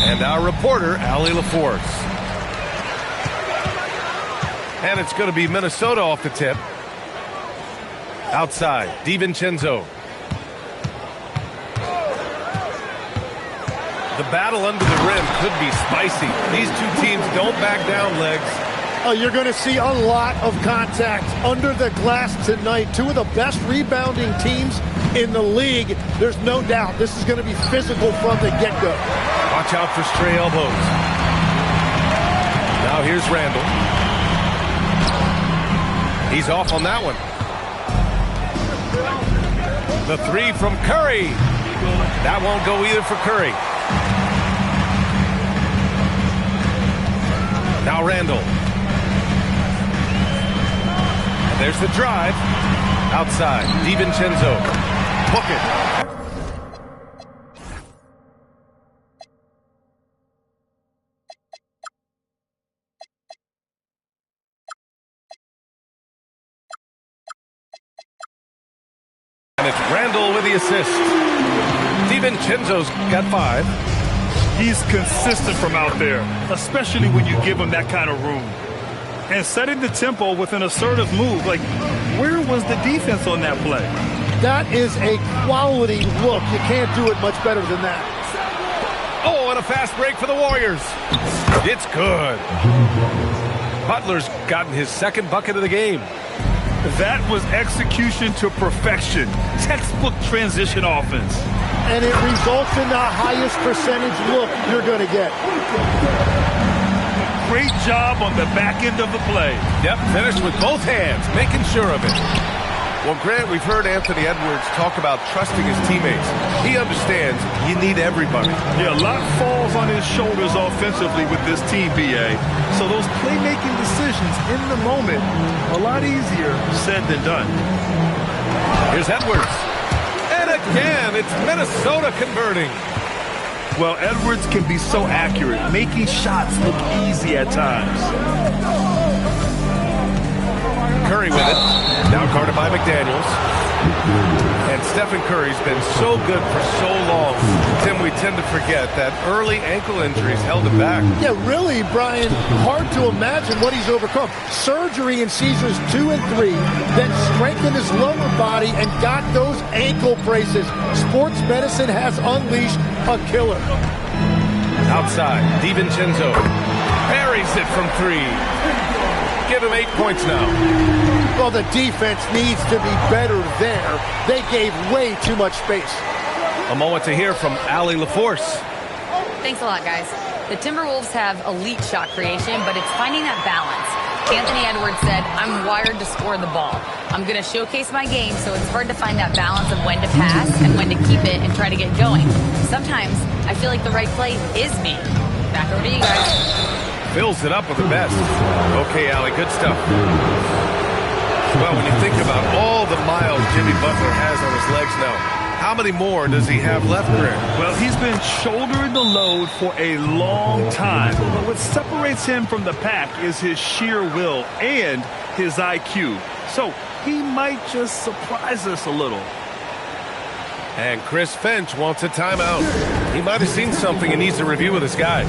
And our reporter, Allie LaForce. And it's going to be Minnesota off the tip. Outside, DiVincenzo. The battle under the rim could be spicy. These two teams don't back down, Legs. Oh, you're going to see a lot of contact under the glass tonight. Two of the best rebounding teams in the league. There's no doubt this is going to be physical from the get-go. Watch out for stray elbows. Now here's Randall. He's off on that one. The three from Curry. That won't go either for Curry. Now Randall. And there's the drive. Outside, DiVincenzo. Book it. And it's Randall with the assist. DiVincenzo's got 5. He's consistent from out there, especially when you give him that kind of room. And setting the tempo with an assertive move. Like, where was the defense on that play? That is a quality look. You can't do it much better than that. Oh, and a fast break for the Warriors. It's good. Butler's gotten his second bucket of the game. That was execution to perfection. Textbook transition offense. And it results in the highest percentage look you're going to get. Great job on the back end of the play. Yep, finished with both hands, making sure of it. Well, Grant, we've heard Anthony Edwards talk about trusting his teammates. He understands you need everybody. Yeah, a lot falls on his shoulders offensively with this team, BA. So those playmaking decisions in the moment, a lot easier said than done. Here's Edwards. And again, it's Minnesota converting. Well, Edwards can be so accurate, making shots look easy at times. Curry with it. Now guarded by McDaniels. And Stephen Curry's been so good for so long. Tim, we tend to forget that early ankle injuries held him back. Yeah, really, Brian, hard to imagine what he's overcome. Surgery in seasons 2 and 3, then strengthened his lower body and got those ankle braces. Sports medicine has unleashed a killer. Outside, DiVincenzo buries it from 3. Give him 8 points now. Well, the defense needs to be better there. They gave way too much space. A moment to hear from Allie LaForce. Thanks a lot, guys. The Timberwolves have elite shot creation, but it's finding that balance. Anthony Edwards said, I'm wired to score the ball. I'm going to showcase my game, so it's hard to find that balance of when to pass and when to keep it and try to get going. Sometimes I feel like the right play is me. Back over to you guys. Fills it up with the best. Okay, Allie, good stuff. Well, when you think about all the miles Jimmy Butler has on his legs now, how many more does he have left, Grant? Well, he's been shouldering the load for a long time. But what separates him from the pack is his sheer will and his IQ. So he might just surprise us a little. And Chris Finch wants a timeout. He might have seen something and needs to review with his guys.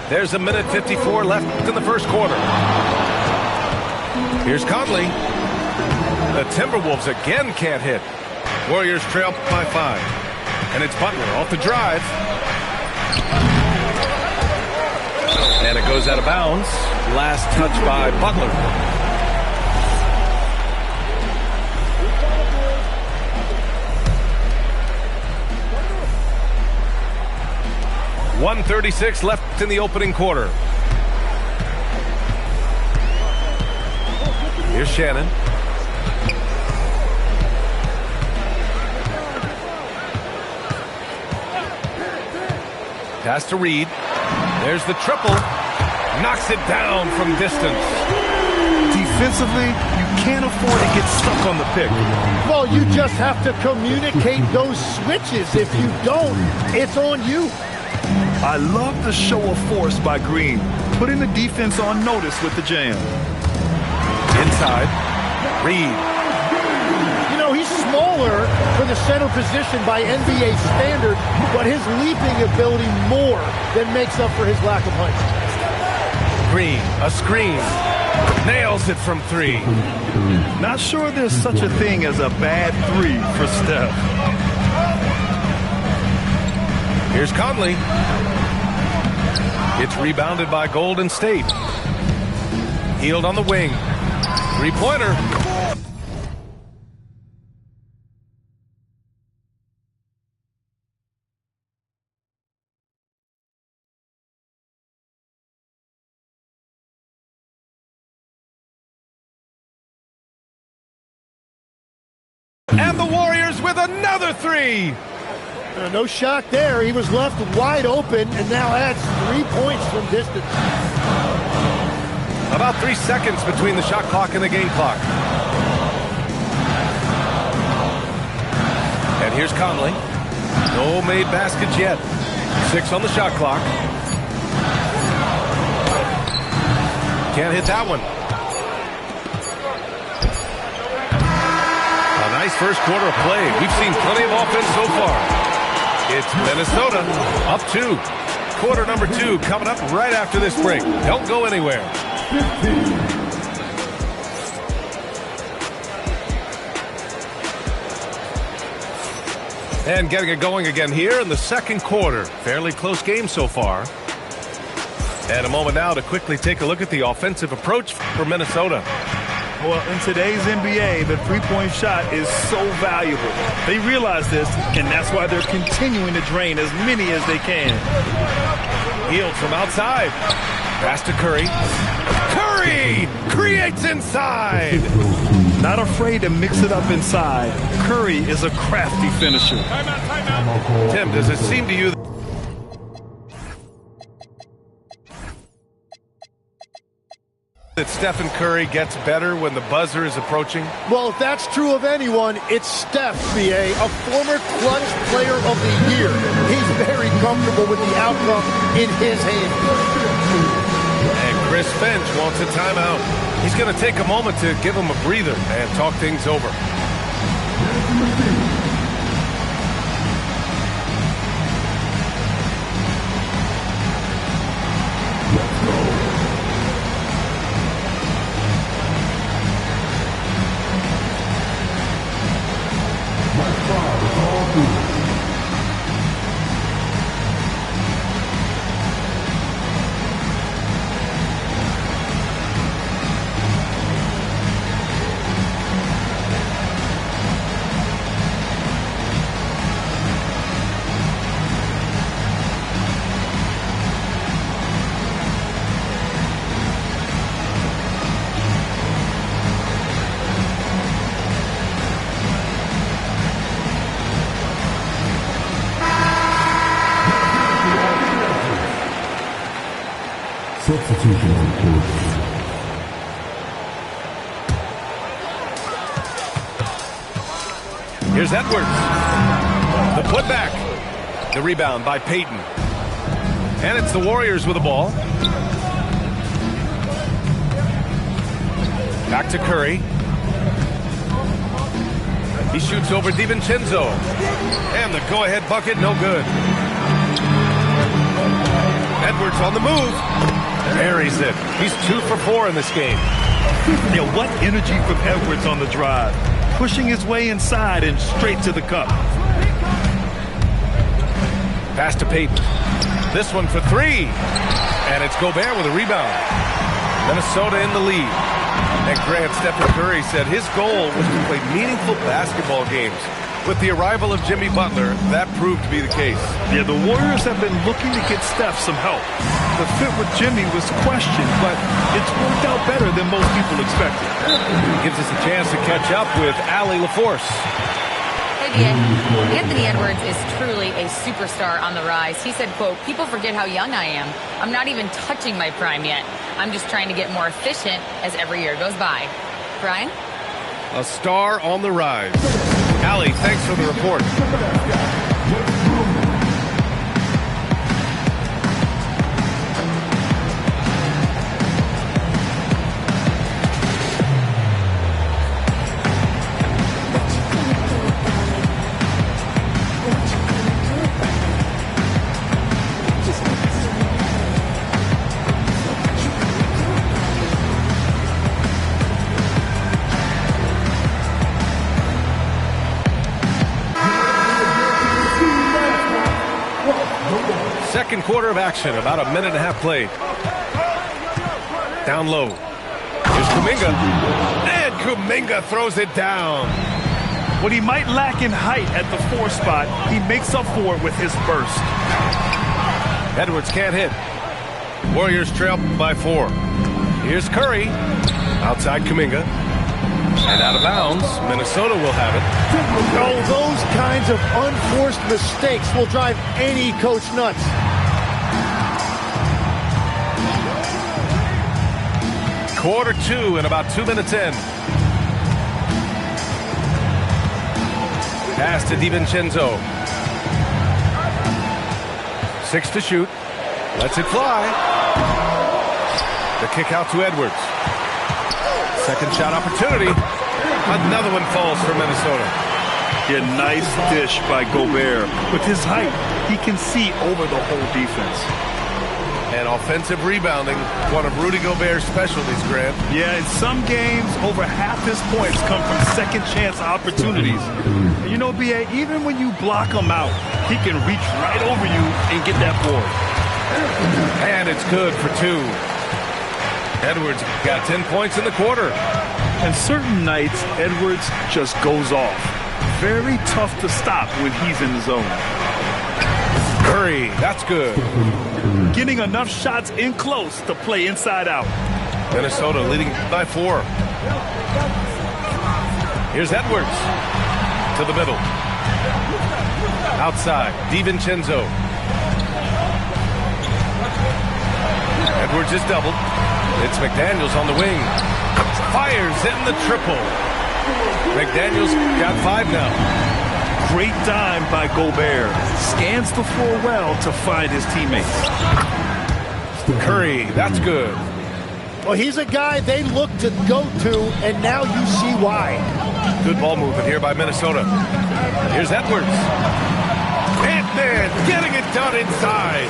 There's a minute 54 left in the first quarter. Here's Conley. The Timberwolves again can't hit. Warriors trail by 5. And it's Butler off the drive. And it goes out of bounds. Last touch by Butler. .136 left in the opening quarter. Here's Shannon. Pass to Reed. There's the triple. Knocks it down from distance. Defensively, you can't afford to get stuck on the pick. Well, you just have to communicate those switches. If you don't, it's on you. I love the show of force by Green, putting the defense on notice with the jam. Inside. Reed. You know, he's smaller for the center position by NBA standard, but his leaping ability more than makes up for his lack of height. Green, a screen. Nails it from 3. Not sure there's such a thing as a bad 3 for Steph. Here's Conley. It's rebounded by Golden State. Hield on the wing. 3-pointer. And the Warriors with another 3. No shock there. He was left wide open and now adds 3 points from distance. About 3 seconds between the shot clock and the game clock. And here's Conley. No made baskets yet. 6 on the shot clock. Can't hit that one. A nice first quarter of play. We've seen plenty of offense so far. It's Minnesota up 2. Quarter number 2 coming up right after this break. Don't go anywhere. And getting it going again here in the second quarter. Fairly close game so far. And a moment now to quickly take a look at the offensive approach for Minnesota. Well, in today's NBA, the three-point shot is so valuable. They realize this, and that's why they're continuing to drain as many as they can. Hield from outside. Pass to Curry. Curry creates inside. Not afraid to mix it up inside. Curry is a crafty finisher. Timeout. Tim, does it seem to you that Stephen Curry gets better when the buzzer is approaching? Well, if that's true of anyone, it's Steph, B.A., a former clutch player of the year. He's very comfortable with the outcome in his hands. And Chris Finch wants a timeout. He's going to take a moment to give him a breather and talk things over. Substitution on court. Here's Edwards. The putback. The rebound by Payton. And it's the Warriors with the ball. Back to Curry. He shoots over DiVincenzo. And the go-ahead bucket, no good. Edwards on the move. Buries it. He's 2 for 4 in this game. Yeah, what energy from Edwards on the drive. Pushing his way inside and straight to the cup. Pass to Payton. This one for 3. And it's Gobert with a rebound. Minnesota in the lead. And Grant, Stephen Curry said his goal was to play meaningful basketball games. With the arrival of Jimmy Butler, that proved to be the case. Yeah, the Warriors have been looking to get Steph some help. The fit with Jimmy was questioned, but it's worked out better than most people expected. Gives us a chance to catch up with Allie LaForce. Hey, Anthony Edwards is truly a superstar on the rise. He said, quote, "People forget how young I am. I'm not even touching my prime yet. I'm just trying to get more efficient as every year goes by." Brian? A star on the rise. Allie, thanks for the report. Second quarter of action, about a minute and a half played. Down low. Here's Kuminga. And Kuminga throws it down. What he might lack in height at the 4 spot, he makes up for it with his burst. Edwards can't hit. Warriors trail by 4. Here's Curry. Outside Kuminga. And out of bounds. Minnesota will have it. Oh, those kinds of unforced mistakes will drive any coach nuts. Quarter 2 and about 2 minutes in. Pass to DiVincenzo. 6 to shoot. Lets it fly. The kick out to Edwards. Second shot opportunity. Another one falls for Minnesota. Yeah, nice dish by Gobert. With his height, he can see over the whole defense. And offensive rebounding, one of Rudy Gobert's specialties, Grant. Yeah, in some games, over half his points come from second chance opportunities. And you know, B.A., even when you block him out, he can reach right over you and get that board. And it's good for 2. Edwards got 10 points in the quarter. And certain nights, Edwards just goes off. Very tough to stop when he's in the zone. Curry, that's good. Getting enough shots in close to play inside out. Minnesota leading by 4. Here's Edwards to the middle. Outside, DiVincenzo. Edwards is doubled. It's McDaniels on the wing. Fires in the triple. McDaniels got 5 now. Great dime by Gobert. Scans the floor well to find his teammates. Curry, that's good. Well, he's a guy they look to go to, and now you see why. Good ball movement here by Minnesota. Here's Edwards. Ant-Man getting it done inside.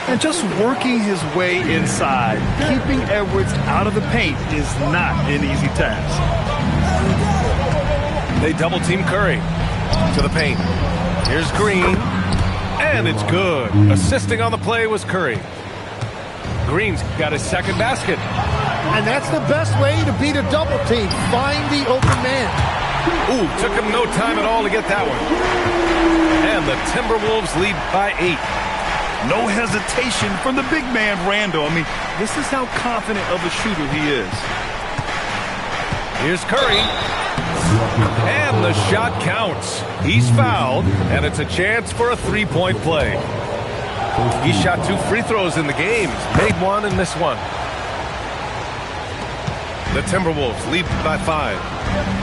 And just working his way inside, keeping Edwards out of the paint is not an easy task. They double-team Curry to the paint. Here's Green, and it's good. Assisting on the play was Curry. Green's got his second basket. And that's the best way to beat a double team. Find the open man. Ooh, took him no time at all to get that one. And the Timberwolves lead by 8. No hesitation from the big man, Randall. I mean, this is how confident of a shooter he is. Here's Curry. And the shot counts. He's fouled, and it's a chance for a 3-point play. He shot 2 free throws in the game. Made 1 and missed 1. The Timberwolves lead by 5.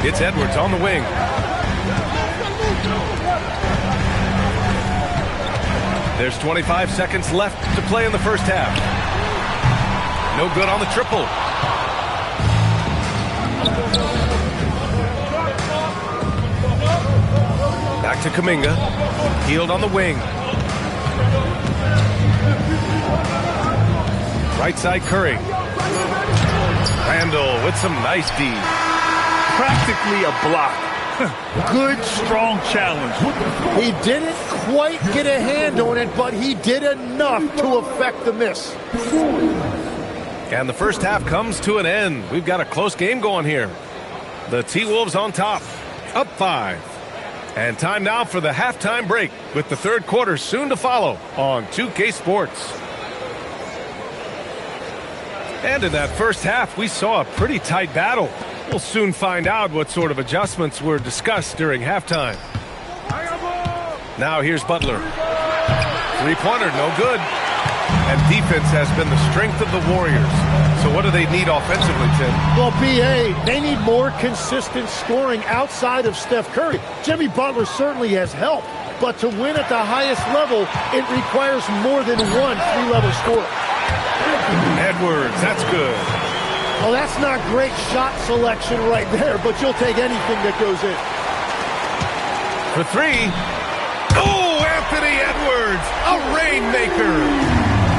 It's Edwards on the wing. There's 25 seconds left to play in the first half. No good on the triple. Back to Kuminga. Healed on the wing. Right side Curry. Randall with some nice D. Practically a block. Good, strong challenge. He didn't quite get a hand on it, but he did enough to affect the miss. And the first half comes to an end. We've got a close game going here. The T-Wolves on top, up 5. And time now for the halftime break, with the third quarter soon to follow on 2K Sports. And in that first half, we saw a pretty tight battle. We'll soon find out what sort of adjustments were discussed during halftime. Now here's Butler. Three-pointer, no good. And defense has been the strength of the Warriors. So what do they need offensively, Tim? Well, B.A., they need more consistent scoring outside of Steph Curry. Jimmy Butler certainly has helped, but to win at the highest level, it requires more than one three-level scorer. Edwards, that's good. Well, that's not great shot selection right there, but you'll take anything that goes in. For three. Oh, Anthony Edwards, a rainmaker.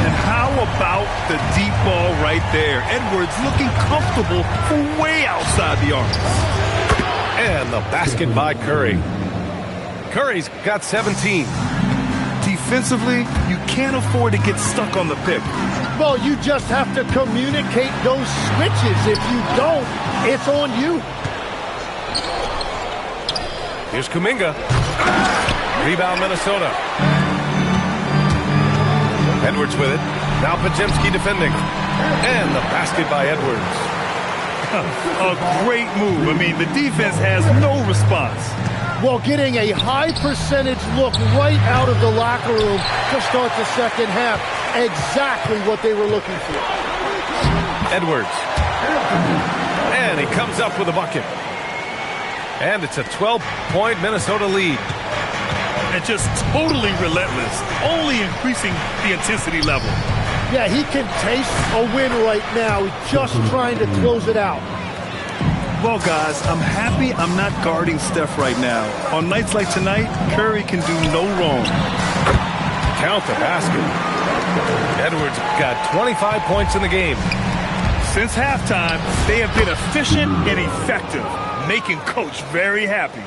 And how about the deep ball right there? Edwards looking comfortable from way outside the arc. And the basket by Curry. Curry's got 17. Defensively, you can't afford to get stuck on the pick. Well, you just have to communicate those switches. If you don't, it's on you. Here's Kuminga. Rebound, Minnesota. Edwards with it. Now Podziemski defending. And the basket by Edwards. A great move. I mean, the defense has no response. Well, getting a high percentage look right out of the locker room to start the second half. Exactly what they were looking for. Edwards. And he comes up with a bucket. And it's a 12-point Minnesota lead. And just totally relentless, only increasing the intensity level. Yeah, he can taste a win right now. He's just trying to close it out. Well, guys, I'm happy I'm not guarding Steph right now. On nights like tonight, Curry can do no wrong. Count the basket. Edwards got 25 points in the game. Since halftime, they have been efficient and effective, making Coach very happy.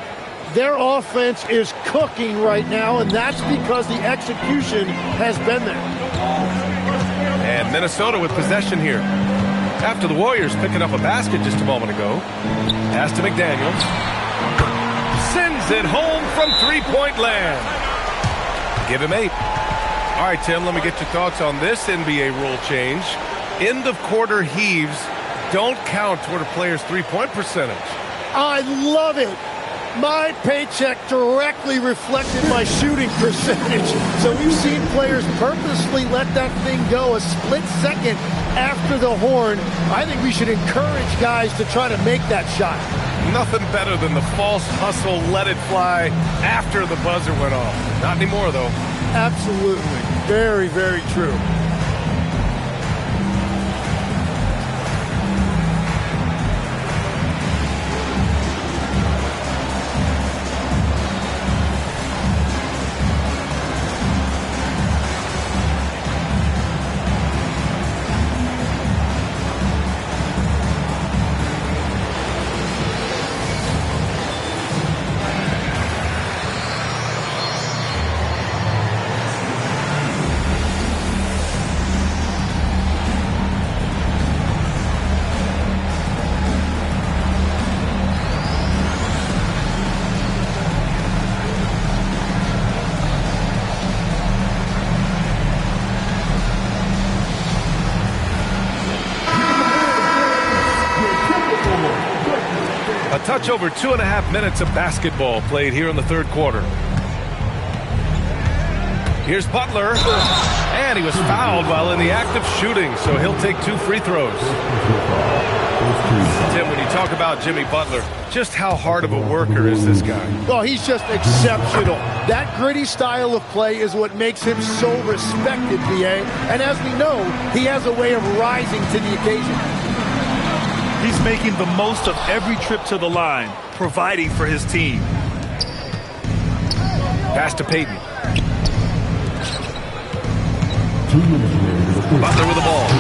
Their offense is cooking right now, and that's because the execution has been there. And Minnesota with possession here. After the Warriors picking up a basket just a moment ago. Pass to McDaniels. Sends it home from three-point land. Give him 8. All right, Tim, let me get your thoughts on this NBA rule change. End of quarter heaves don't count toward a player's three-point percentage. I love it. My paycheck directly reflected my shooting percentage. So we've seen players purposely let that thing go a split second after the horn. I think we should encourage guys to try to make that shot. Nothing better than the false hustle, let it fly after the buzzer went off. Not anymore, though. Absolutely. Very, very true. Touch over 2.5 minutes of basketball played here in the third quarter. Here's Butler, and he was fouled while in the act of shooting, so he'll take 2 free throws. Tim, when you talk about Jimmy Butler, just how hard of a worker is this guy? Well, he's just exceptional. That gritty style of play is what makes him so respected, B.A. And as we know, he has a way of rising to the occasion. He's making the most of every trip to the line, providing for his team. Pass to Payton. Butler with the ball.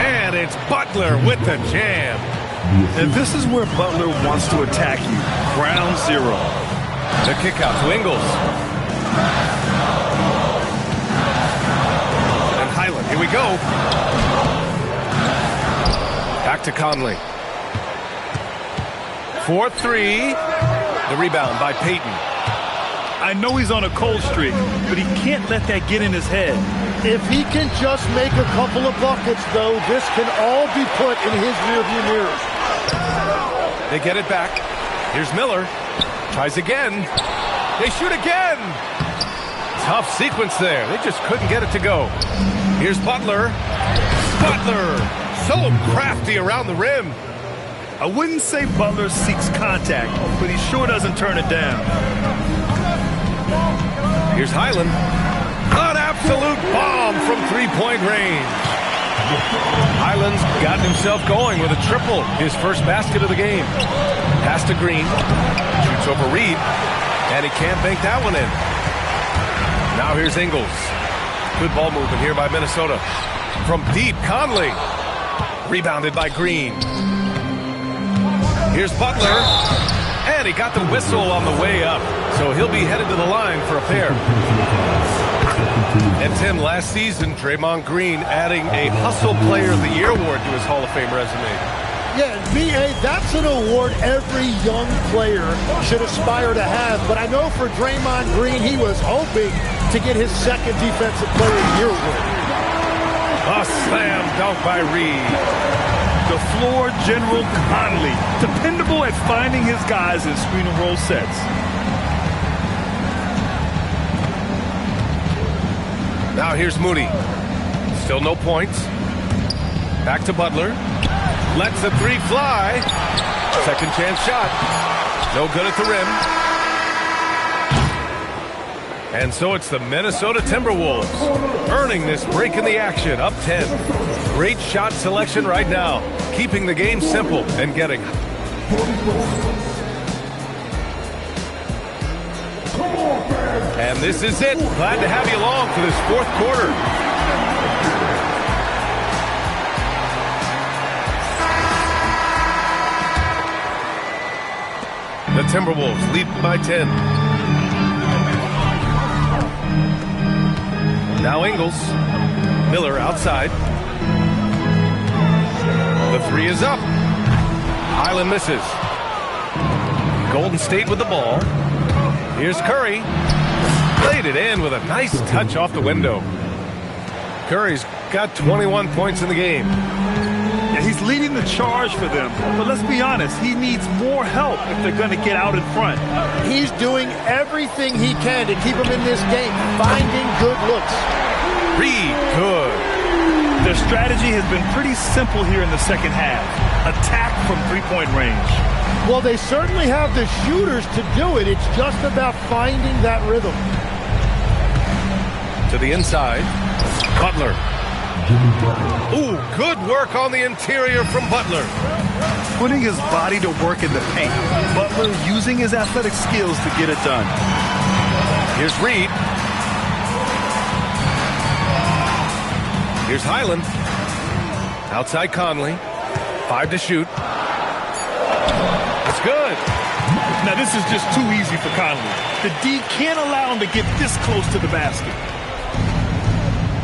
And it's Butler with the jam. And this is where Butler wants to attack you. Ground zero. The kick out to Ingles. And Highland, here we go. Back to Conley. 4-3. The rebound by Payton. I know he's on a cold streak, but he can't let that get in his head. If he can just make a couple of buckets, though, this can all be put in his rearview mirror. They get it back. Here's Miller. Tries again. They shoot again. Tough sequence there. They just couldn't get it to go. Here's Butler. Butler, so crafty around the rim. I wouldn't say Butler seeks contact, but he sure doesn't turn it down. Here's Highland. An absolute bomb from three-point range. Highland's gotten himself going with a triple. His first basket of the game. Pass to Green. Shoots over Reed. And he can't bank that one in. Now here's Ingles. Good ball movement here by Minnesota. From deep, Conley. Rebounded by Green. Here's Butler. And he got the whistle on the way up. So he'll be headed to the line for a pair. And Tim, last season, Draymond Green adding a Hustle Player of the Year award to his Hall of Fame resume. Yeah, B.A., that's an award every young player should aspire to have. But I know for Draymond Green, he was hoping to get his second Defensive Player of the Year award. A slam dunk by Reed. The floor general Conley, dependable at finding his guys in screen and roll sets. Now here's Moody. Still no points. Back to Butler. Lets the three fly. Second chance shot. No good at the rim. And so it's the Minnesota Timberwolves earning this break in the action, up 10. Great shot selection right now, keeping the game simple and getting. And this is it. Glad to have you along for this fourth quarter. The Timberwolves lead by 10. Now Ingles. Miller outside. The three is up. Highland misses. Golden State with the ball. Here's Curry. Laid it in with a nice touch off the window. Curry's got 21 points in the game. Yeah, he's leading the charge for them. But let's be honest, he needs more help if they're going to get out in front. He's doing everything he can to keep them in this game, finding good looks. Reed, good. Their strategy has been pretty simple here in the second half. Attack from three-point range. Well, they certainly have the shooters to do it. It's just about finding that rhythm. To the inside. Butler. Ooh, good work on the interior from Butler. Putting his body to work in the paint. Butler using his athletic skills to get it done. Here's Reed. Here's Highland. Outside Conley. 5 to shoot. It's good. Now this is just too easy for Conley. The D can't allow him to get this close to the basket.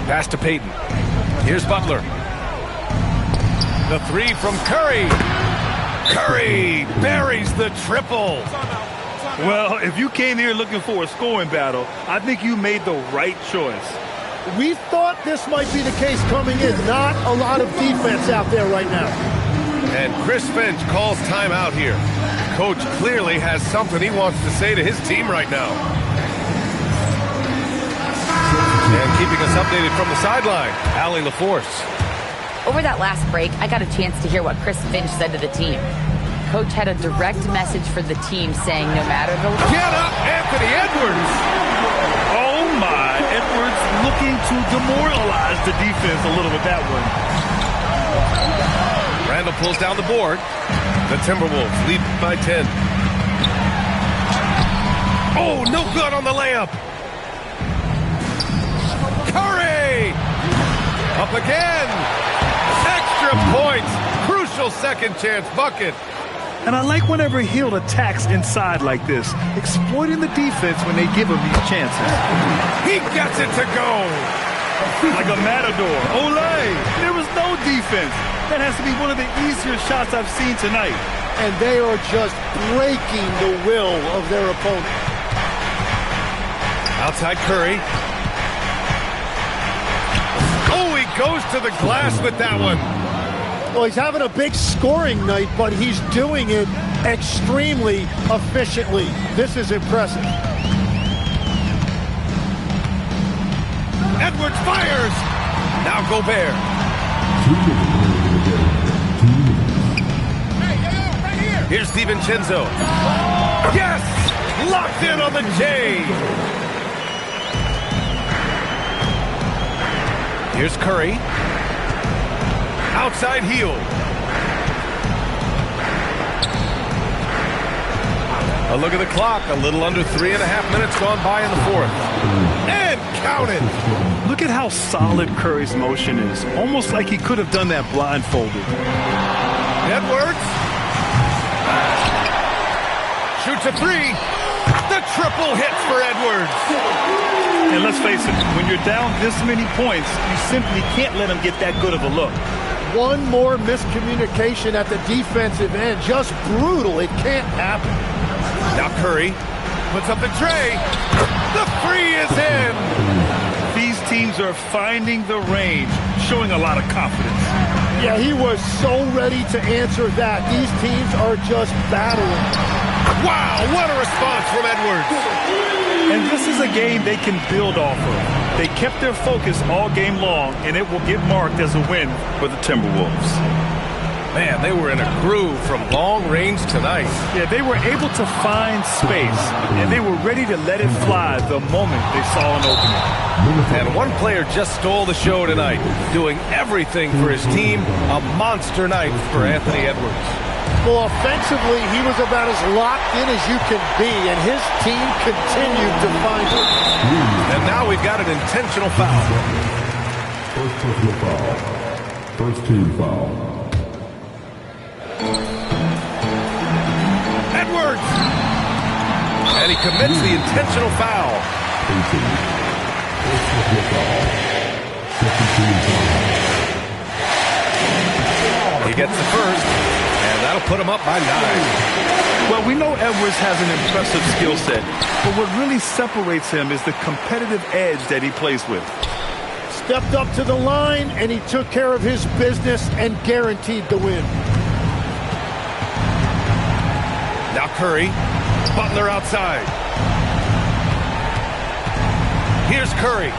Pass to Payton. Here's Butler. The three from Curry. Curry buries the triple. Well, if you came here looking for a scoring battle, I think you made the right choice. We thought this might be the case coming in. Not a lot of defense out there right now. And Chris Finch calls timeout here. Coach clearly has something he wants to say to his team right now. And keeping us updated from the sideline, Allie LaForce. Over that last break, I got a chance to hear what Chris Finch said to the team. Coach had a direct message for the team saying no matter the... Get up, Anthony Edwards! Oh my, Edwards looking to demoralize the defense a little with that one. Randall pulls down the board. The Timberwolves lead by 10. Oh, no good on the layup. Curry! Up again. Extra points. Crucial second chance bucket. And I like whenever Hield attacks inside like this, exploiting the defense when they give him these chances. He gets it to go. Like a matador. Olay! There was no defense. That has to be one of the easier shots I've seen tonight. And they are just breaking the will of their opponent. Outside Curry. Oh, he goes to the glass with that one. Well, he's having a big scoring night, but he's doing it extremely efficiently. This is impressive. Edwards fires. Now Gobert. Here's DiVincenzo. Yes! Locked in on the J. Here's Curry. Outside Hield. A look at the clock. A little under 3.5 minutes gone by in the fourth. And counted. Look at how solid Curry's motion is. Almost like he could have done that blindfolded. Edwards. Shoots a three. The triple hits for Edwards. And let's face it, when you're down this many points, you simply can't let him get that good of a look. One more miscommunication at the defensive end. Just brutal. It can't happen. Now Curry puts up the tray. The three is in. These teams are finding the range, showing a lot of confidence. Yeah, he was so ready to answer that. These teams are just battling. Wow, what a response from Edwards. And this is a game they can build off of. They kept their focus all game long, and it will get marked as a win for the Timberwolves. Man, they were in a groove from long range tonight. Yeah, they were able to find space, and they were ready to let it fly the moment they saw an opening. And one player just stole the show tonight, doing everything for his team. A monster night for Anthony Edwards. Well, offensively, he was about as locked in as you can be, and his team continued to find him. And now we've got an intentional foul. First personal foul. First team foul. Edwards! And he commits the intentional foul. 18. First personal foul. Second team foul. He gets the first, and that'll put him up by 9. Well, we know Edwards has an impressive skill set, but what really separates him is the competitive edge that he plays with. Stepped up to the line, and he took care of his business and guaranteed the win. Now Curry, Butler outside. Here's Curry.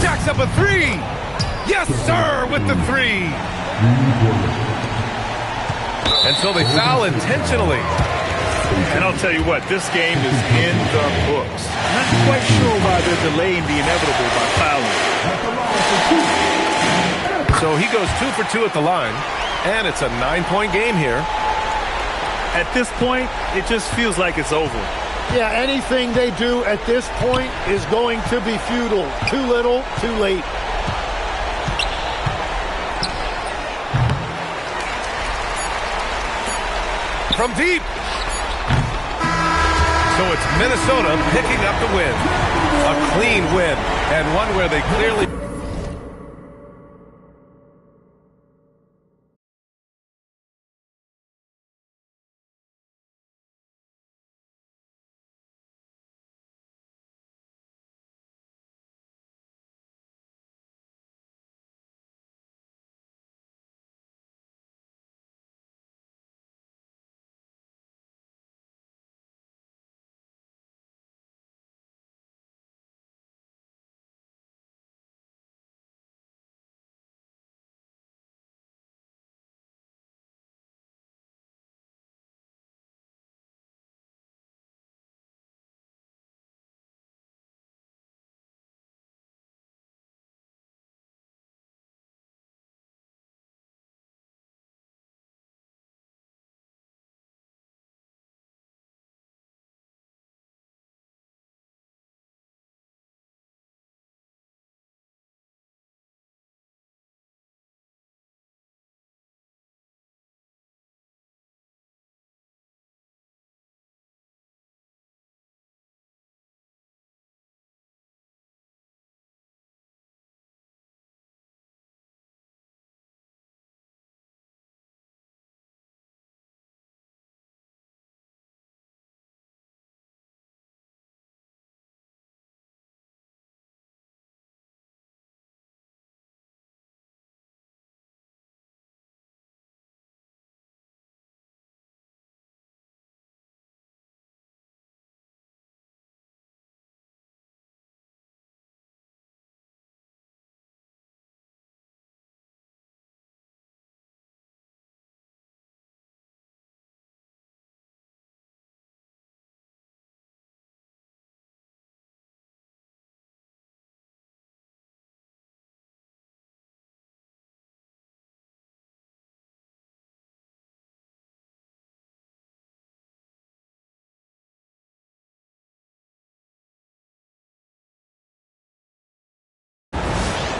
Jacks up a three. Yes, sir, with the three. And so they foul intentionally. And I'll tell you what, this game is in the books. Not quite sure why they're delaying the inevitable by fouling. So he goes 2 for 2 at the line, and it's a 9-point game here. At this point, it just feels like it's over. Yeah, anything they do at this point is going to be futile. Too little, too late. From deep. So it's Minnesota picking up the win. A clean win, and one where they clearly...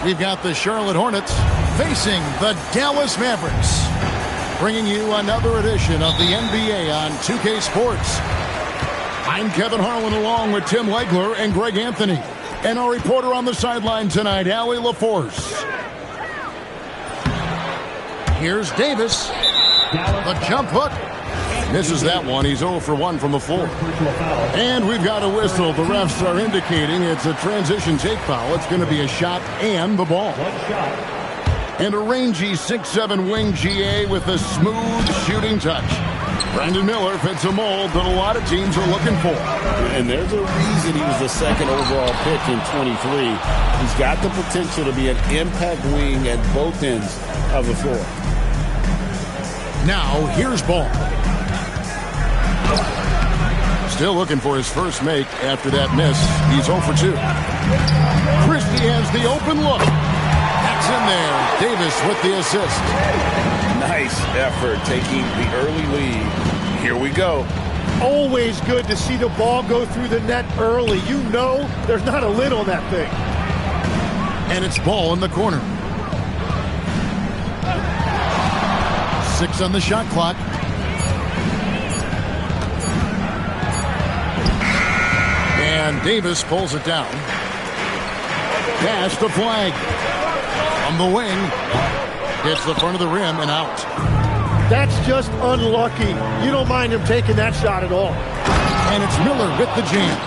We've got the Charlotte Hornets facing the Dallas Mavericks. Bringing you another edition of the NBA on 2K Sports. I'm Kevin Harlan along with Tim Legler and Greg Anthony. And our reporter on the sideline tonight, Allie LaForce. Here's Davis. The jump hook. Misses that one. He's 0 for 1 from the floor. And we've got a whistle. The refs are indicating it's a transition take foul. It's going to be a shot and the ball. And a rangy 6'7" wing GA with a smooth shooting touch. Brandon Miller fits a mold that a lot of teams are looking for. And there's a reason he was the second overall pick in 23. He's got the potential to be an impact wing at both ends of the floor. Now, here's Ball. Still looking for his first make after that miss. He's 0 for 2. Christie has the open look. That's in there. Davis with the assist. Nice effort taking the early lead. Here we go. Always good to see the ball go through the net early. You know there's not a lid on that thing. And it's Ball in the corner. 6 on the shot clock. And Davis pulls it down. Pass to Flag. From the wing. Hits the front of the rim and out. That's just unlucky. You don't mind him taking that shot at all. And it's Miller with the jam.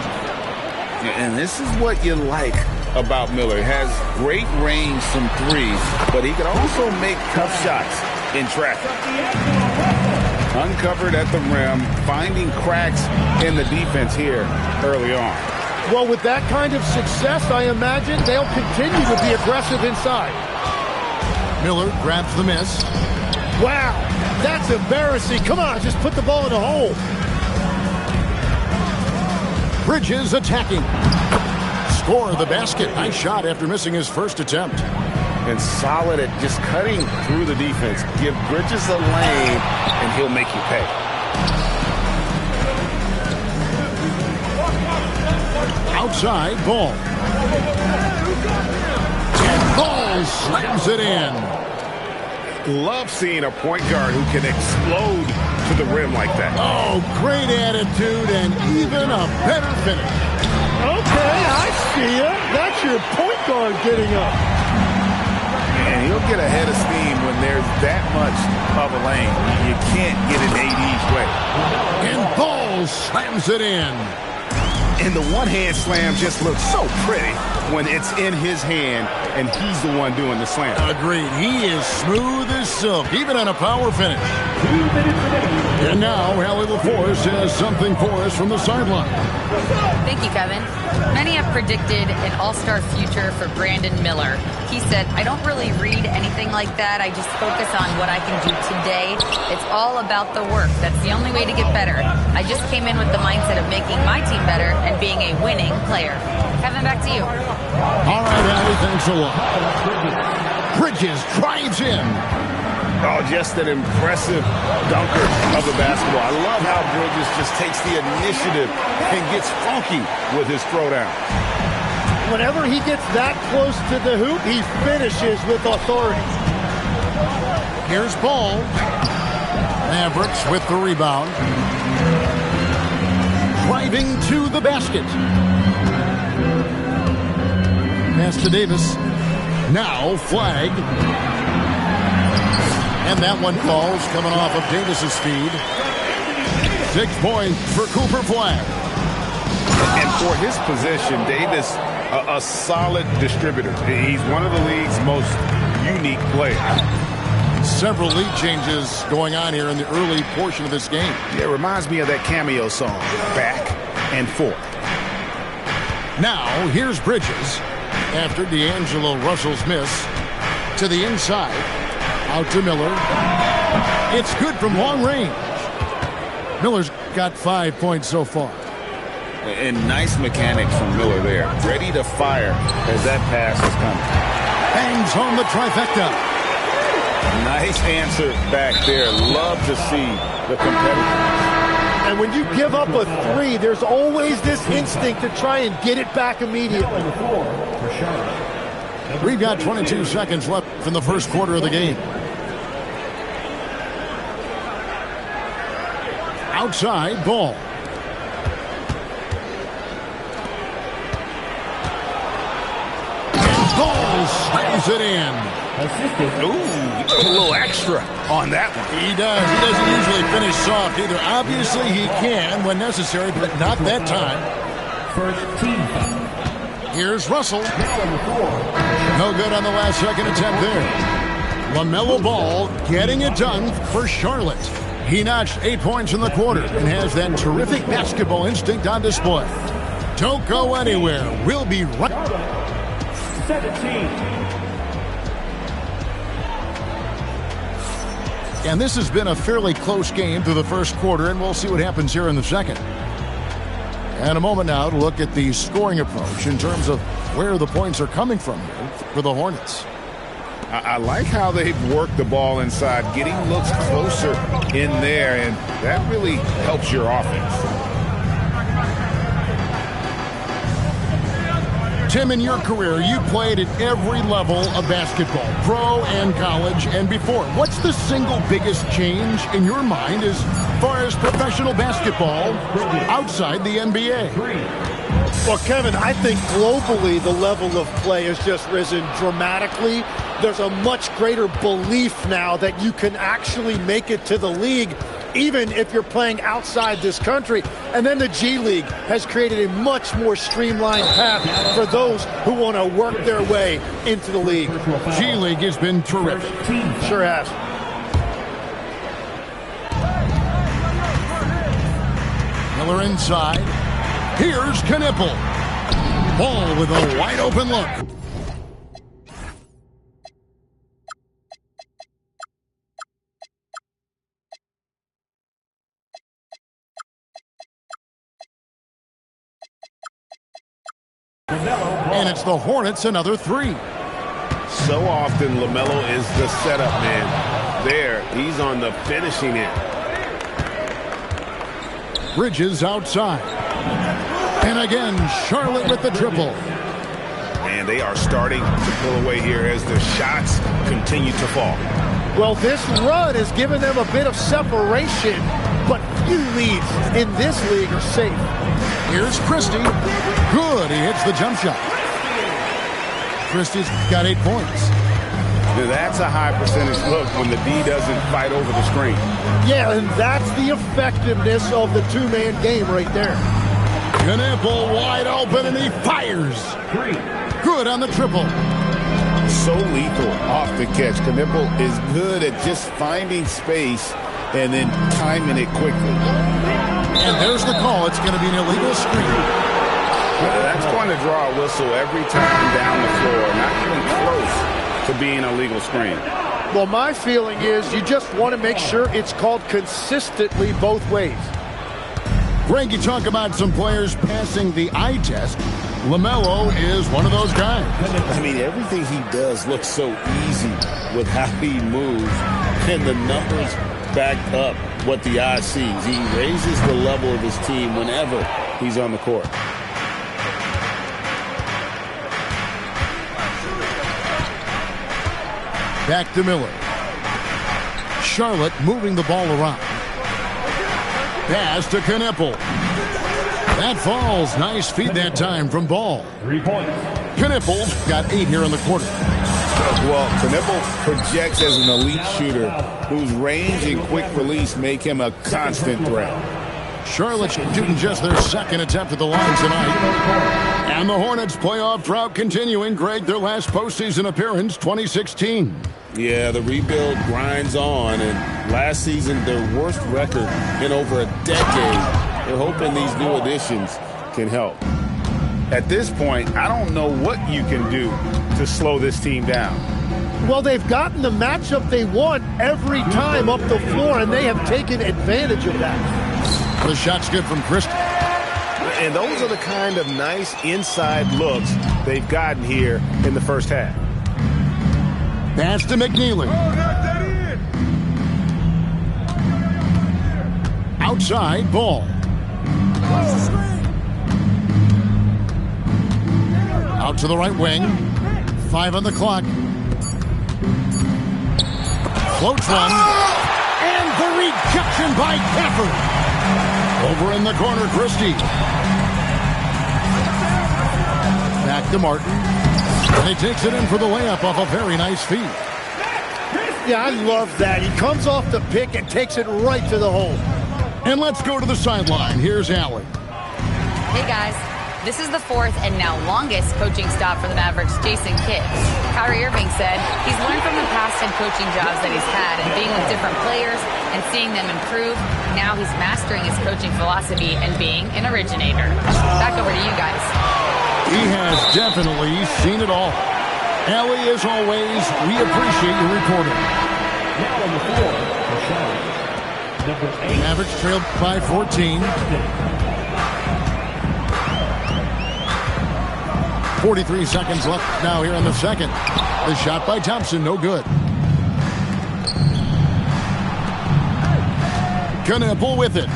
And this is what you like about Miller. He has great range from threes, but he can also make tough shots in traffic. Uncovered at the rim, finding cracks in the defense here early on. Well, with that kind of success, I imagine they'll continue to be aggressive inside. Miller grabs the miss. Wow, that's embarrassing. Come on, just put the ball in the hole. Bridges attacking. Score the basket. Nice shot after missing his first attempt. And solid at just cutting through the defense. Give Bridges a lane, and he'll make you pay. Outside, Ball. And Ball slams it in. Love seeing a point guard who can explode to the rim like that. Oh, great attitude and even a better finish. Okay, I see ya. That's your point guard getting up. And he'll get a head of steam when there's that much of a lane. You can't get an AD's way. And Ball slams it in. And the one-hand slam just looks so pretty when it's in his hand and he's the one doing the slam. Agreed. He is smooth as silk, even on a power finish. And now, Allie LaForce has something for us from the sideline. Thank you, Kevin. Many have predicted an all-star future for Brandon Miller. He said, I don't really read anything like that. I just focus on what I can do today. It's all about the work. That's the only way to get better. I just came in with the mindset of making my team better and being a winning player. Kevin, back to you. All right, Allie, thanks a lot. Bridges drives in. Oh, just an impressive dunker of the basketball. I love how Bridges just takes the initiative and gets funky with his throwdown. Whenever he gets that close to the hoop, he finishes with authority. Here's Ball. Mavericks with the rebound. Driving to the basket. Pass to Davis. Now Flag. And that one falls, coming off of Davis's feed. 6 points for Cooper Flag. And for his position, Davis, a solid distributor. He's one of the league's most unique players. Several lead changes going on here in the early portion of this game. Yeah, it reminds me of that cameo song, Back and Forth. Now, here's Bridges. After D'Angelo Russell's miss, to the inside. Out to Miller. It's good from long range. Miller's got 5 points so far. And nice mechanics from Miller there. Ready to fire as that pass is coming. Bangs home the trifecta. Nice answer back there. Love to see the competitiveness. And when you give up a 3, there's always this instinct to try and get it back immediately. We've got 22 seconds left in the first quarter of the game. Outside ball. Ball slays it in. Ooh, a little extra on that one. He does. He doesn't usually finish soft either. Obviously, he can when necessary, but not that time. First team foul. Here's Russell. No good on the last second attempt there. LaMelo Ball getting it done for Charlotte. He notched 8 points in the quarter and has that terrific basketball instinct on display. Don't go anywhere. We'll be right. 17. And this has been a fairly close game through the first quarter, and we'll see what happens here in the second. And a moment now to look at the scoring approach in terms of where the points are coming from here for the Hornets. I like how they've worked the ball inside, getting looks closer in there, and that really helps your offense. Tim, in your career, you played at every level of basketball, pro and college and before. What's the single biggest change in your mind as far as professional basketball outside the NBA? Well, Kevin, I think globally the level of play has just risen dramatically. There's a much greater belief now that you can actually make it to the league, even if you're playing outside this country. And then the G League has created a much more streamlined path for those who want to work their way into the league. G League has been terrific. Sure has. Miller inside. Here's Knipple. Ball with a wide open look. And it's the Hornets another three. So often LaMelo is the setup man. There, he's on the finishing end. Bridges outside. And again, Charlotte with the triple. And they are starting to pull away here as the shots continue to fall. Well, this run has given them a bit of separation, but few leads in this league are safe. Here's Christie. Good. He hits the jump shot. Christie's got 8 points. Now that's a high percentage look when the D doesn't fight over the screen. Yeah, and that's the effectiveness of the two-man game right there. Knipple wide open, and he fires. Good on the triple. So lethal off the catch. Knipple is good at just finding space and then timing it quickly. And there's the call. It's going to be an illegal screen. That's going to draw a whistle every time down the floor. Not even close to being a legal screen. Well, my feeling is you just want to make sure it's called consistently both ways. Greg, you talk about some players passing the eye test. LaMelo is one of those guys. I mean, everything he does looks so easy with how he moves. And the numbers back up what the eye sees. He raises the level of his team whenever he's on the court. Back to Miller. Charlotte moving the ball around. Pass to Knipple. That falls. Nice feed that time from Ball. 3 points. Knipple got 8 here in the quarter. Well, Knipple projects as an elite shooter whose range and quick release make him a constant threat. Charlotte shooting just their second attempt at the line tonight. And the Hornets playoff drought continuing. Greg, their last postseason appearance, 2016. Yeah, the rebuild grinds on, and last season their worst record in over a decade. They're hoping these new additions can help. At this point, I don't know what you can do to slow this team down. Well, they've gotten the matchup they want every time up the floor, and they have taken advantage of that. The shot's good from Christie. And those are the kind of nice inside looks they've gotten here in the first half. Pass to McNeely. Outside Ball. Out to the right wing. 5 on the clock. Floats one. And the rejection by Gafford. Over in the corner, Christie. Back to Martin. And he takes it in for the layup off a very nice feed. Yeah, I love that. He comes off the pick and takes it right to the hole. And let's go to the sideline. Here's Allen. Hey, guys. This is the 4th and now longest coaching stop for the Mavericks, Jason Kidd. Kyrie Irving said he's learned from the past head coaching jobs that he's had and being with different players and seeing them improve. Now he's mastering his coaching philosophy and being an originator. Back over to you guys. He has definitely seen it all. Allie, as always, we appreciate your reporting. Now on the floor for Charlotte, number 8. Mavericks trailed by 14. 43 seconds left now here in the second. The shot by Thompson, no good. Knueppel with it.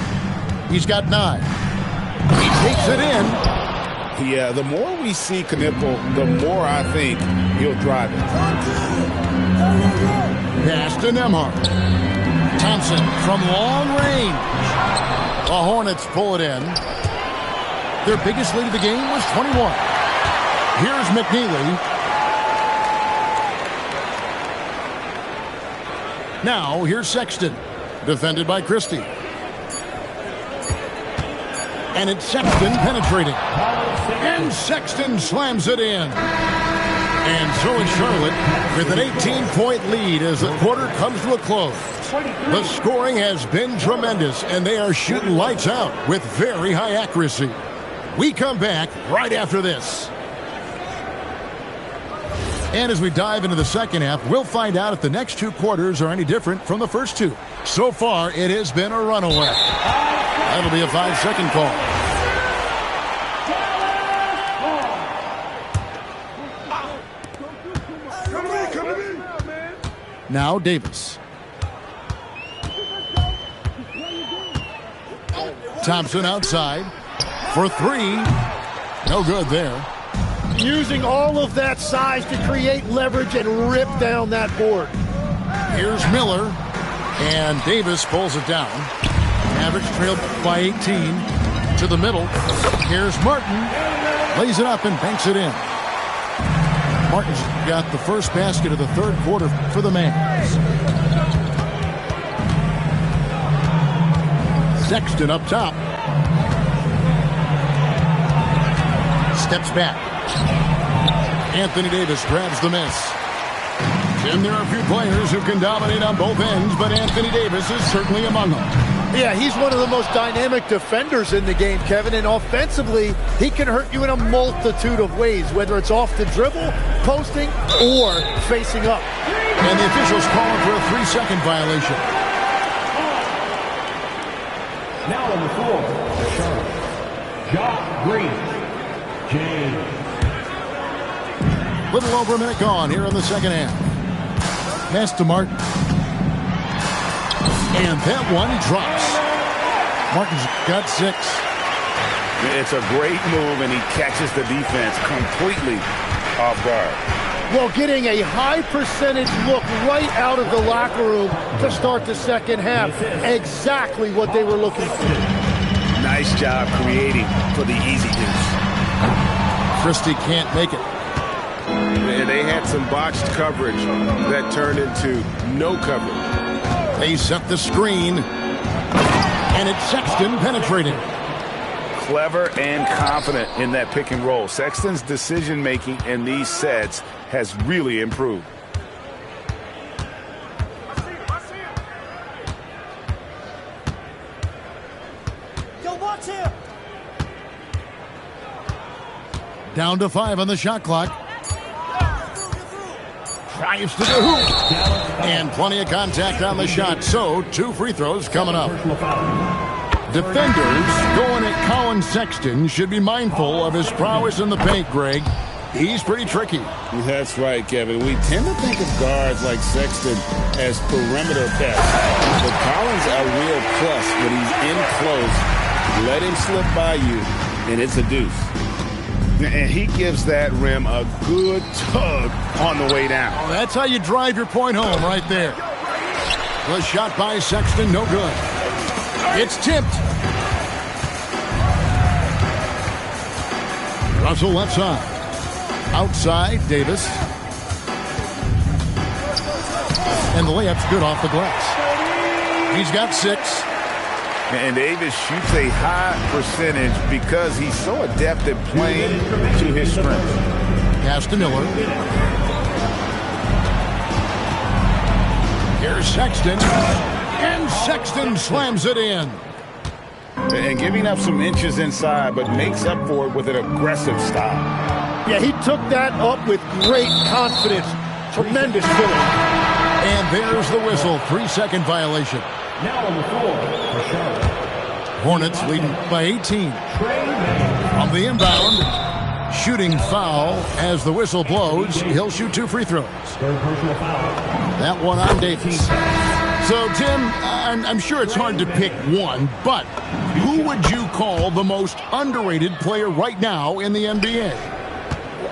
He's got 9. He takes it in. Yeah, the more we see Knueppel, the more I think he'll drive it. Pass to Nembhard. Thompson from long range. The Hornets pull it in. Their biggest lead of the game was 21. Here's McNeely. Now, here's Sexton. Defended by Christie. And it's Sexton penetrating. And Sexton slams it in. And so is Charlotte with an 18-point lead as the quarter comes to a close. The scoring has been tremendous, and they are shooting lights out with very high accuracy. We come back right after this. And as we dive into the second half, we'll find out if the next 2 quarters are any different from the first 2. So far, it has been a runaway. That'll be a 5-second call. Now Davis. Thompson outside for 3. No good there. Using all of that size to create leverage and rip down that board. Here's Miller. And Davis pulls it down. Mavericks trailed by 18 to the middle. Here's Martin. Lays it up and banks it in. Martin's got the first basket of the third quarter for the Mavs. Sexton up top. Steps back. Anthony Davis grabs the miss. And there are a few players who can dominate on both ends, but Anthony Davis is certainly among them. Yeah, he's one of the most dynamic defenders in the game, Kevin, and offensively, he can hurt you in a multitude of ways, whether it's off the dribble, posting, or facing up. And the officials calling for a 3-second violation. Now on the floor for Charlotte, Josh Green. James. Little over a minute gone here in the second half. Pass to Martin. And that one drops. Martin's got 6. It's a great move, and he catches the defense completely off guard. Well, getting a high percentage look right out of the locker room to start the second half. Exactly what they were looking for. Nice job creating for the easy deuce. Christie can't make it. And they had some botched coverage that turned into no coverage. They set the screen. And it's Sexton penetrating. Clever and confident in that pick and roll. Sexton's decision-making in these sets has really improved. Down to 5 on the shot clock. Drives to the hoop. And plenty of contact on the shot. So, 2 free throws coming up. Defenders going at Colin Sexton should be mindful of his prowess in the paint, Greg. He's pretty tricky. That's right, Kevin. We tend to think of guards like Sexton as perimeter pests. But Collins a real plus when he's in close. Let him slip by you, and it's a deuce. And he gives that rim a good tug on the way down. Oh, that's how you drive your point home right there. The shot by Sexton, no good. It's tipped. Russell left side. Outside, Davis. And the layup's good off the glass. He's got 6. And Davis shoots a high percentage because he's so adept at playing to his strengths. Pass to Miller. Here's Sexton. And Sexton slams it in. And giving up some inches inside, but makes up for it with an aggressive style. Yeah, he took that up with great confidence. Tremendous filling. And there's the whistle. 3-second violation. Now on the floor for Charlotte. Hornets leading by 18. From the inbound, shooting foul as the whistle blows. He'll shoot 2 free throws. Third personal foul. That one on Davis. So, Tim, I'm sure it's hard to pick one, but who would you call the most underrated player right now in the NBA?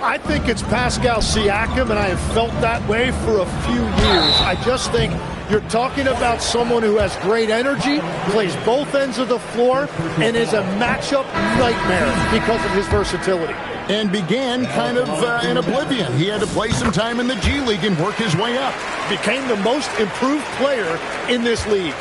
I think it's Pascal Siakam, and I have felt that way for a few years. I just think you're talking about someone who has great energy, plays both ends of the floor, and is a matchup nightmare because of his versatility. And began kind of in oblivion. He had to play some time in the G League and work his way up. Became the most improved player in this league.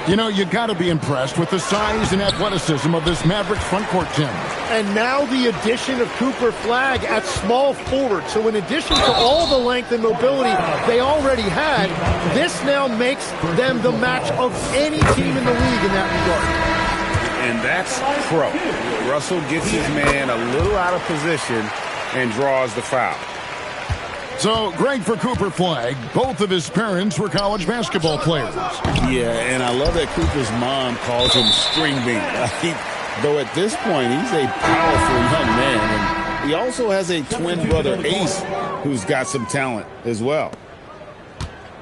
You know, you got to be impressed with the size and athleticism of this Mavericks front court, Tim. And now the addition of Cooper Flagg at small forward. So in addition to all the length and mobility they already had, this now makes them the match of any team in the league in that regard. And that's pro. Russell gets his man a little out of position and draws the foul. So, great for Cooper Flagg. Both of his parents were college basketball players. Yeah, and I love that Cooper's mom calls him String Bean. Though at this point, he's a powerful young man. And he also has a twin brother, Ace, who's got some talent as well.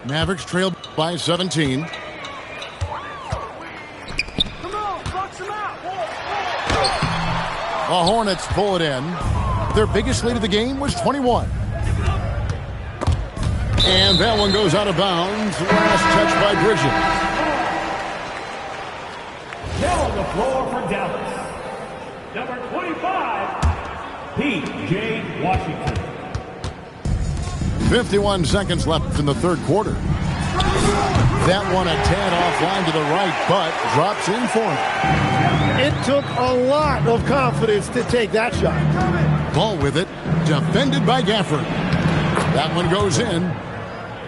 Mavericks trailed by 17. The Hornets pull it in. Their biggest lead of the game was 21. And that one goes out of bounds. Last touch by Bridges. Now on the floor for Dallas. Number 25, P.J. Washington. 51 seconds left in the third quarter. That one a tad offline to the right, but drops in for him. It took a lot of confidence to take that shot. Ball with it, defended by Gafford. That one goes in.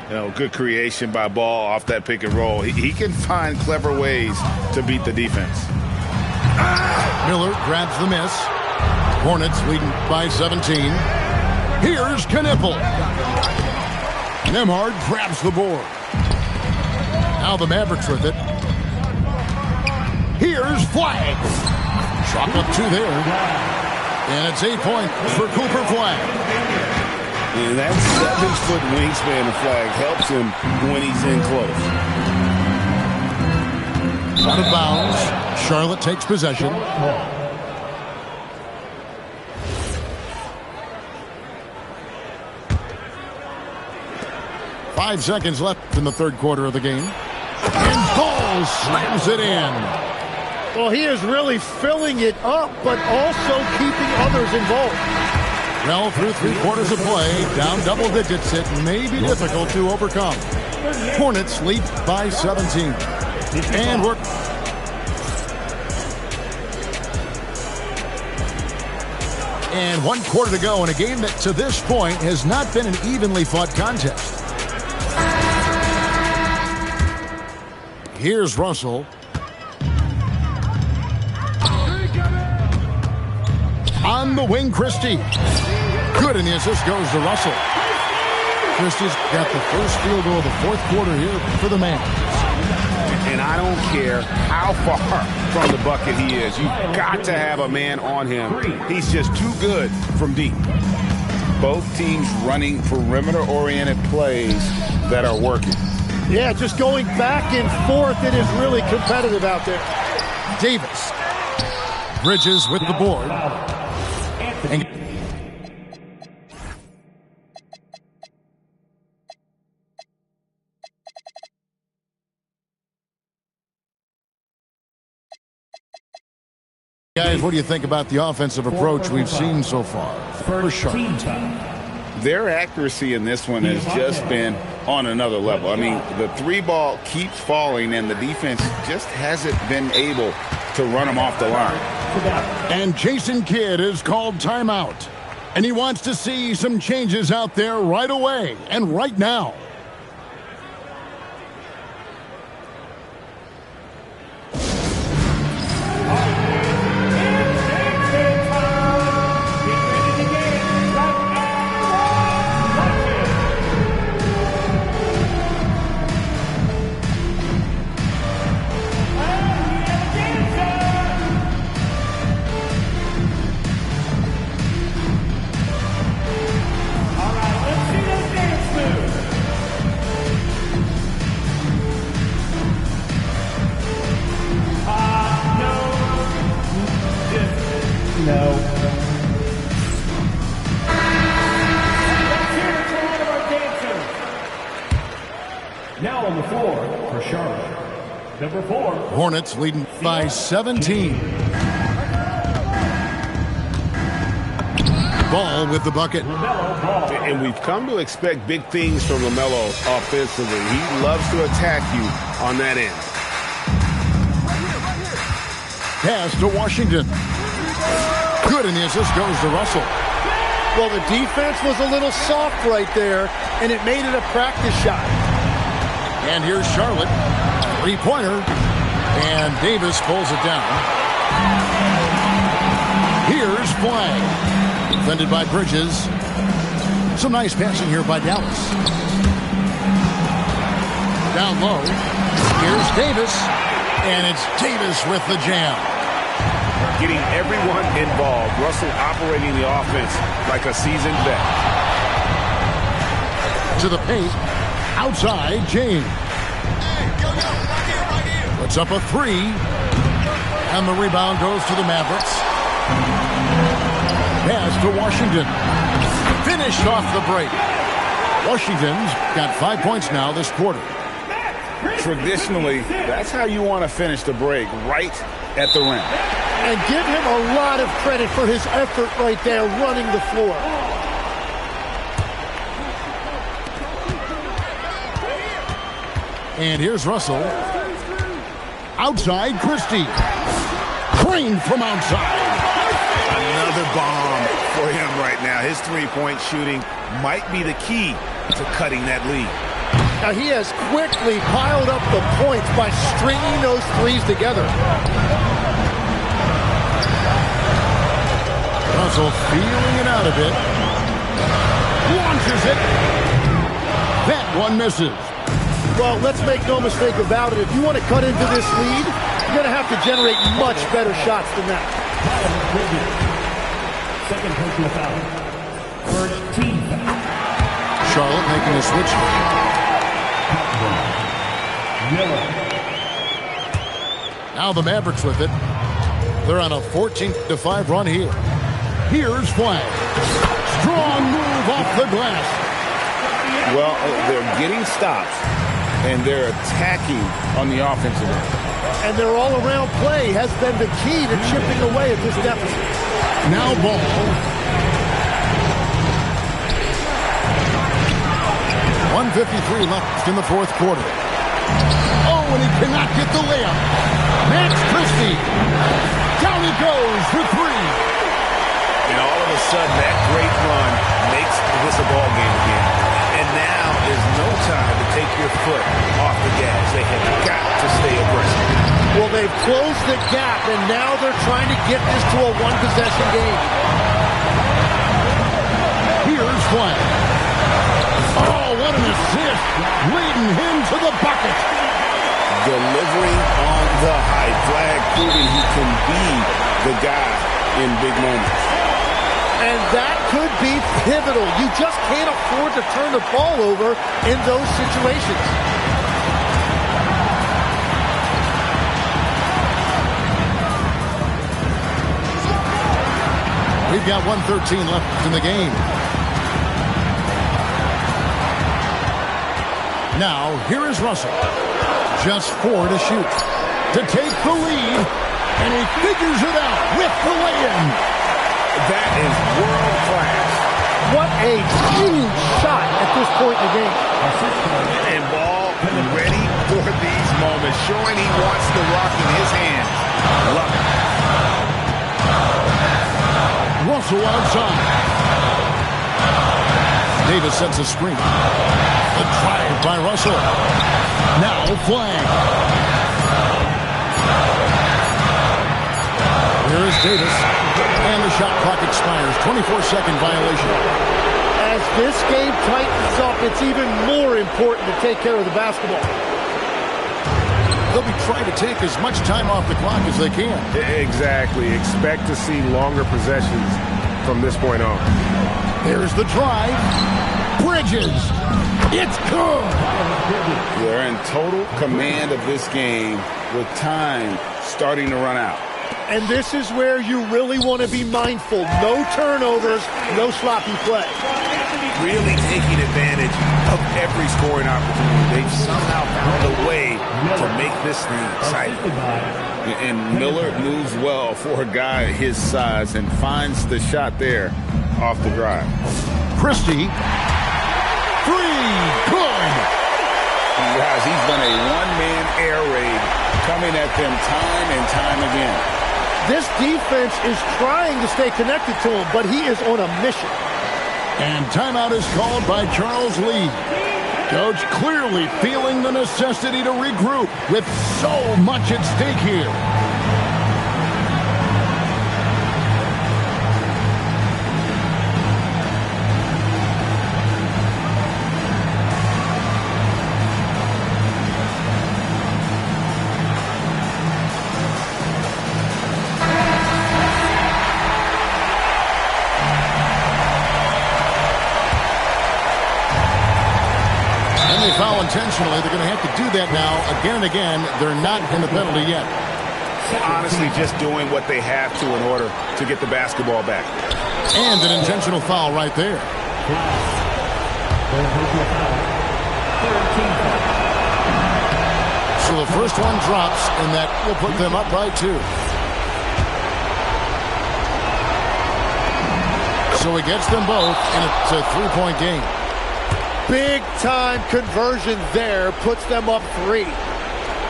You know, good creation by Ball off that pick and roll. He can find clever ways to beat the defense. Miller grabs the miss. Hornets leading by 17. Here's Knippel. Nembhard grabs the board. Now the Mavericks with it. Here's Flagg. Shot up 2 there. And it's 8 points for Cooper Flagg. And that 7-foot wingspan of Flagg helps him when he's in close. Out of bounds. Charlotte takes possession. Five seconds left in the third quarter of the game. And Ball slams it in. Well, he is really filling it up, but also keeping others involved. Well, through 3 quarters of play, down double digits, it may be difficult to overcome. Hornets lead by 17. And we're... And 1 quarter to go in a game that, to this point, has not been an evenly fought contest. Here's Russell. On the wing, Christie. Good, and the assist goes to Russell. Christie's got the first field goal of the fourth quarter here for the Mavs. And I don't care how far from the bucket he is. You've got to have a man on him. He's just too good from deep. Both teams running perimeter-oriented plays that are working. Yeah, just going back and forth. It is really competitive out there. Davis. Bridges with the board. And guys, what do you think about the offensive approach we've seen so far? First team time. Their accuracy in this one has just been on another level. I mean, the three ball keeps falling, and the defense just hasn't been able to run them off the line. And Jason Kidd is called timeout. And he wants to see some changes out there right away and right now. Now on the floor for Charlotte, number 4. Hornets leading by 17. Ball with the bucket. And we've come to expect big things from LaMelo offensively. He loves to attack you on that end. Pass to Washington. Good, and the assist goes to Russell. Well, the defense was a little soft right there, and it made it a practice shot. And here's Charlotte. Three-pointer. And Davis pulls it down. Here's Flag. Defended by Bridges. Some nice passing here by Dallas. Down low. Here's Davis. And it's Davis with the jam. Getting everyone involved. Russell operating the offense like a seasoned vet. To the paint. Outside, James. Puts up a three. And the rebound goes to the Mavericks. Pass to Washington. Finished off the break. Washington's got 5 points now this quarter. Traditionally, that's how you want to finish the break, right at the rim. And give him a lot of credit for his effort right there running the floor. And here's Russell. Outside, Christie. Crane from outside. Another bomb for him right now. His three-point shooting might be the key to cutting that lead. Now he has quickly piled up the points by stringing those threes together. Russell feeling it out a bit. Launches it. That one misses. Well, let's make no mistake about it. If you want to cut into this lead, you're going to have to generate much better shots than that. Second personal foul. First team foul. Charlotte making a switch. Miller. Now the Mavericks with it. They're on a 14-5 run here. Here's Flag. Strong move off the glass. Well, they're getting stops, and they're attacking on the offensive end. And their all-around play has been the key to chipping away at this deficit. Now ball. .153 left in the fourth quarter. Oh, and he cannot get the layup. Max Christie. Down he goes for three. And all of a sudden, that great run makes this a ball game again. And now is no time to take your foot off the gas. They have got to stay aggressive. Well, they've closed the gap, and now they're trying to get this to a one-possession game. Here's Flag. Oh, what an assist. Leading him to the bucket. Delivering on the high flag, proving he can be the guy in big moments. And that could be pivotal. You just can't afford to turn the ball over in those situations. we've got 1:13 left in the game. Now, here is Russell. Just 4 to shoot. To take the lead, and he figures it out with the lay-in. That is world class. What a huge shot at this point in the game. And Ball ready for these moments, showing he wants the rock in his hands. Love it. Russell outside. Davis sets a screen. The drive by Russell. Now flag. Here is Davis. And the shot clock expires. 24-second violation. As this game tightens up, it's even more important to take care of the basketball. They'll be trying to take as much time off the clock as they can. Exactly. Expect to see longer possessions from this point on. There's the drive. Bridges. It's good. They're in total command of this game with time starting to run out. And this is where you really want to be mindful. No turnovers, no sloppy play. Really taking advantage of every scoring opportunity. They've somehow found a way to make this thing exciting. And Miller moves well for a guy his size and finds the shot there off the drive. Christie. 3. Good. Guys, he's done a one-man air raid coming at them time and time again. This defense is trying to stay connected to him, but he is on a mission. And timeout is called by Charles Lee. Coach clearly feeling the necessity to regroup with so much at stake here. Foul intentionally. They're going to have to do that now again and again. They're not in the penalty yet. Honestly, just doing what they have to in order to get the basketball back. And an intentional foul right there. So the first one drops, and that will put them up by 2. So he gets them both, and it's a 3-point game. Big-time conversion there puts them up 3.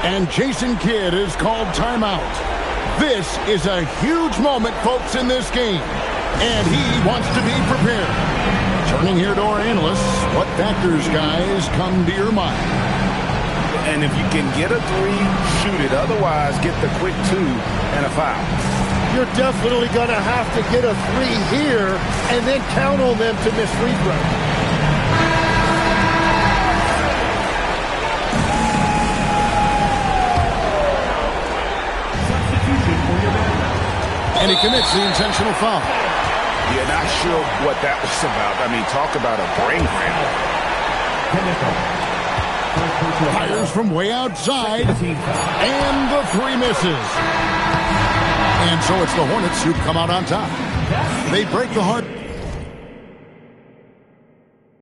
And Jason Kidd is called timeout. This is a huge moment, folks, in this game. And he wants to be prepared. Turning here to our analysts, what factors, guys, come to your mind? And if you can get a 3, shoot it. Otherwise, get the quick 2 and a foul. You're definitely going to have to get a 3 here and then count on them to miss free throws. And he commits the intentional foul. Yeah, not sure what that was about. I mean, talk about a brain cramp. Fires from way outside. And the 3 misses. And so it's the Hornets who come out on top. They break the heart